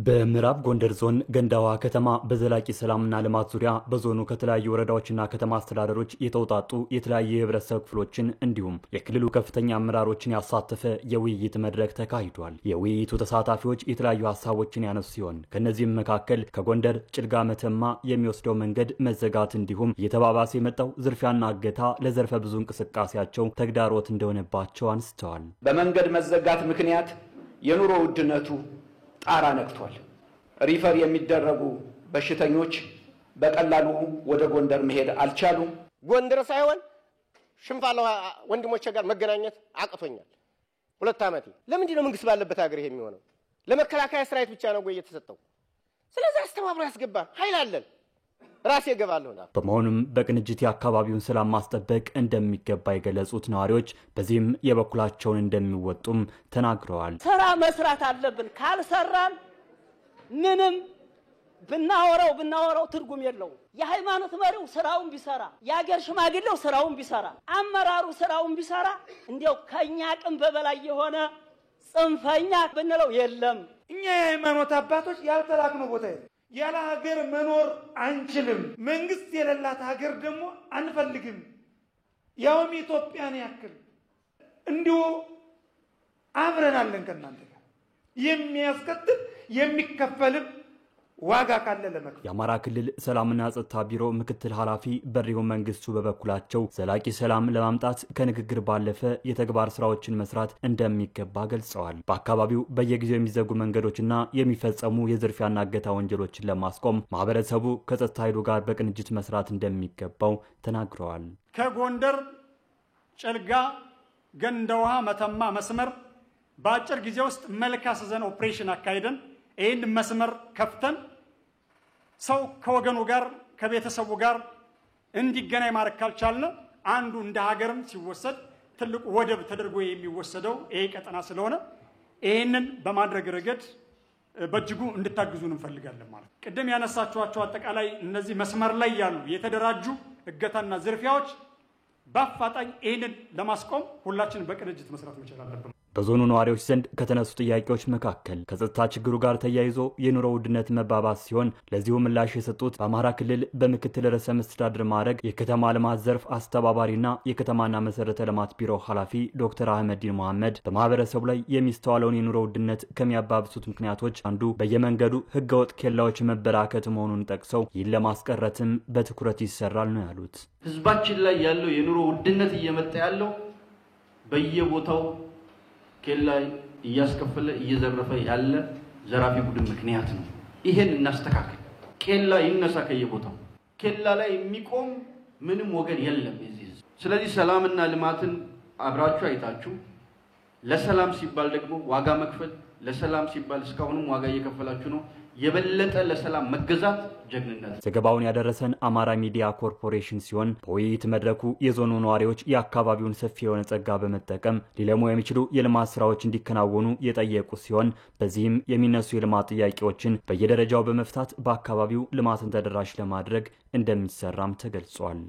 በምዕራብ ጎንደር ዞን ገንዳዋ ከተማ በዘላቂ ሰላምና ልማት ዙሪያ በዞኑ ከተለያዩ ወረዳዎችና ከተማ አስተዳደሮች የተውጣጡ የተለያዩ የህብረተሰብ ክፍሎችን እንዲሁም የክልሉ ከፍተኛ አመራሮችን ያሳተፈ የውይይት መድረክ ተካሂዷል። የውይይቱ ተሳታፊዎች የተለያዩ ሀሳቦችን ያነሱ ሲሆን ከነዚህም መካከል ከጎንደር ጭልጋ መተማ የሚወስደው መንገድ መዘጋት እንዲሁም እየተባባሰ የመጣው ዝርፊያና እገታ ለዘርፈ ብዙ እንቅስቃሴያቸው ተግዳሮት እንደሆነባቸው አንስተዋል። በመንገድ መዘጋት ምክንያት የኑሮ ውድነቱ ጣራ ነክቷል። ሪፈር የሚደረጉ በሽተኞች በቀላሉ ወደ ጎንደር መሄድ አልቻሉም። ጎንደር ሳይሆን ሽንፋለው ወንድሞቼ ጋር መገናኘት አቅቶኛል። 2 ዓመት ለምንድን ነው መንግስት ባለበት ሀገር ይሄ የሚሆነው? ለመከላከያ ሰራዊት ብቻ ነው እየተሰጠው። ስለዚህ አስተባብሮ ያስገባን ኃይል አለን። ራሴ ገባለሁ። በመሆኑም በቅንጅት የአካባቢውን ሰላም ማስጠበቅ እንደሚገባ የገለጹት ነዋሪዎች በዚህም የበኩላቸውን እንደሚወጡም ተናግረዋል። ስራ መስራት አለብን። ካልሰራን ምንም ብናወራው ትርጉም የለውም። የሃይማኖት መሪው ስራውን ቢሰራ፣ የአገር ሽማግሌው ስራውን ቢሰራ፣ አመራሩ ስራውን ቢሰራ እንዲያው ከኛ አቅም በበላይ የሆነ ጽንፈኛ ብንለው የለም። እኛ የሃይማኖት አባቶች ያልተላክነው ቦታ ያለ ሀገር መኖር አንችልም። መንግስት የሌላት ሀገር ደግሞ አንፈልግም። ያውም ኢትዮጵያን ያክል እንዲሁ አብረናለን ከናንተ ጋር የሚያስከትል የሚከፈልም ዋጋ ካለ ለመክፈል። የአማራ ክልል ሰላምና ጸጥታ ቢሮ ምክትል ኃላፊ በሪሁ መንግስቱ በበኩላቸው ዘላቂ ሰላም ለማምጣት ከንግግር ባለፈ የተግባር ስራዎችን መስራት እንደሚገባ ገልጸዋል። በአካባቢው በየጊዜው የሚዘጉ መንገዶችና የሚፈጸሙ የዝርፊያና እገታ ወንጀሎችን ለማስቆም ማህበረሰቡ ከጸጥታ ኃይሉ ጋር በቅንጅት መስራት እንደሚገባው ተናግረዋል። ከጎንደር ጭልጋ ገንዳዋ መተማ መስመር በአጭር ጊዜ ውስጥ መልክ አስይዘን ኦፕሬሽን አካሂደን ይህን መስመር ከፍተን ሰው ከወገኑ ጋር ከቤተሰቡ ጋር እንዲገናኝ ማድረግ ካልቻልን አንዱ እንደ ሀገርም ሲወሰድ ትልቁ ወደብ ተደርጎ የሚወሰደው ይሄ ቀጠና ስለሆነ ይሄንን በማድረግ ረገድ በእጅጉ እንድታግዙን እንፈልጋለን ማለት። ቅድም ያነሳችኋቸው አጠቃላይ እነዚህ መስመር ላይ ያሉ የተደራጁ እገታና ዝርፊያዎች በአፋጣኝ ይሄንን ለማስቆም ሁላችንም በቅንጅት መስራት መቻል አለብን። በዞኑ ነዋሪዎች ዘንድ ከተነሱ ጥያቄዎች መካከል ከጸጥታ ችግሩ ጋር ተያይዞ የኑሮ ውድነት መባባስ ሲሆን ለዚሁ ምላሽ የሰጡት በአማራ ክልል በምክትል ርዕሰ መስተዳድር ማዕረግ የከተማ ልማት ዘርፍ አስተባባሪና የከተማና መሰረተ ልማት ቢሮ ኃላፊ ዶክተር አህመዲን መሐመድ በማህበረሰቡ ላይ የሚስተዋለውን የኑሮ ውድነት ከሚያባብሱት ምክንያቶች አንዱ በየመንገዱ ህገወጥ ኬላዎች መበራከት መሆኑን ጠቅሰው ይህን ለማስቀረትም በትኩረት ይሰራል ነው ያሉት። ህዝባችን ላይ ያለው የኑሮ ውድነት እየመጣ ያለው በየቦታው ኬላ እያስከፈለ እየዘረፈ ያለ ዘራፊ ቡድን ምክንያት ነው። ይሄን እናስተካክል። ኬላ ይነሳ ከየቦታው። ኬላ ላይ የሚቆም ምንም ወገን የለም እዚህ። ስለዚህ ሰላምና ልማትን አብራችሁ አይታችሁ ለሰላም ሲባል ደግሞ ዋጋ መክፈል፣ ለሰላም ሲባል እስካሁንም ዋጋ እየከፈላችሁ ነው። የበለጠ ለሰላም መገዛት ጀግንነት። ዘገባውን ያደረሰን አማራ ሚዲያ ኮርፖሬሽን ሲሆን በውይይት መድረኩ የዞኑ ነዋሪዎች የአካባቢውን ሰፊ የሆነ ጸጋ በመጠቀም ሊለሙ የሚችሉ የልማት ስራዎች እንዲከናወኑ የጠየቁ ሲሆን በዚህም የሚነሱ የልማት ጥያቄዎችን በየደረጃው በመፍታት በአካባቢው ልማትን ተደራሽ ለማድረግ እንደሚሰራም ተገልጿል።